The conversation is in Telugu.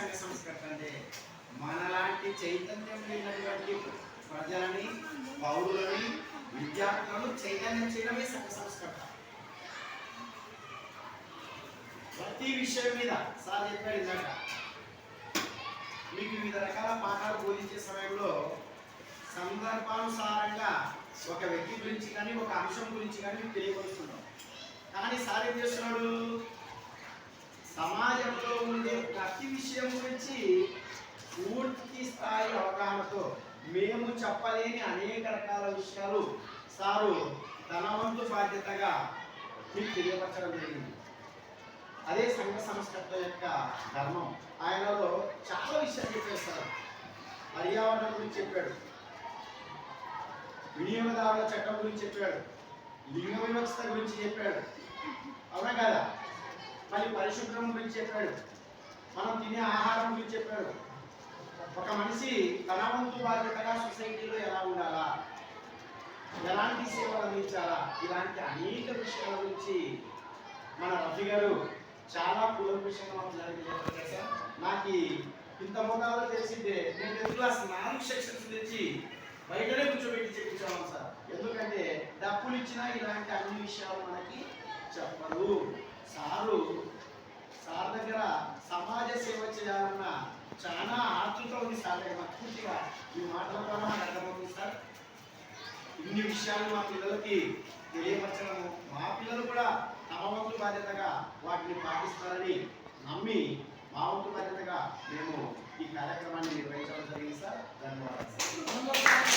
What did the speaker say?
సంఘ సంస్కర్త అంటే? మనలాంటి చైతన్యం లేనటువంటి ప్రజలని, పౌరులని, విద్యార్థులను చైతన్యం చేయడమే సంఘ సంస్కర్త. ప్రతి విషయం మీద సార్ చెప్పాడు ఇందాక, మీకు వివిధ రకాల పాఠాలు బోధించే సమయంలో సందర్భానుసారంగా ఒక వ్యక్తి గురించి కానీ ఒక అంశం గురించి కానీ మీకు తెలియపరుస్తున్నాం. కానీ సార్ ఏం చేస్తున్నాడు, సమాజంలో ఉండే ప్రతి విషయం గురించి పూర్తి స్థాయి అవగాహనతో మేము చెప్పలేని అనేక రకాల విషయాలు సారు తన వంతు బాధ్యతగా మీకు తెలియపరచడం జరిగింది. అదే సంఘ సంస్కర్త యొక్క ధర్మం. ఆయనలో చాలా విషయాలు చెప్పేస్తారు. పర్యావరణం గురించి చెప్పాడు, వినియోగదారుల చట్టం గురించి చెప్పాడు, లింగ వివక్షత గురించి చెప్పాడు, అవునా కదా? మళ్ళీ పరిశుభ్రం గురించి చెప్పాడు, మనం తినే ఆహారం గురించి చెప్పాడు, ఒక మనిషి తన వంతు బాధ్యతగా సొసైటీలో ఎలా ఉండాలా, ఎలాంటి సేవలు అందించాలా, ఇలాంటి అనేక విషయాల గురించి మన రఫీ గారు చాలా కూలంకషంగా మా పిల్లలకి చెప్పారు సార్. నాకు ఇంత మోతాదులో తెలిసిందే నేను 10th క్లాస్ 4 సెక్షన్స్ తెచ్చి బయటనే కూర్చోబెట్టి చెప్పించాము సార్. ఎందుకంటే డబ్బులు ఇచ్చినా ఇలాంటి అన్ని విషయాలు మనకి చెప్పరు. సార్ దగ్గర సమాజ సేవ చేయాలన్న చాలా ఆతృత ఉంది సార్ దగ్గర. నాకు పూర్తిగా ఈ మాటల ద్వారా నాకు అర్థమవుతుంది సార్. ఇన్ని విషయాలు మా పిల్లలకి తెలియపరచడము, మా పిల్లలు కూడా తమ వంతు బాధ్యతగా వాటిని పాటిస్తారని నమ్మి మా వంతు బాధ్యతగా మేము ఈ కార్యక్రమాన్ని నిర్వహించడం జరిగింది సార్. ధన్యవాదాలు.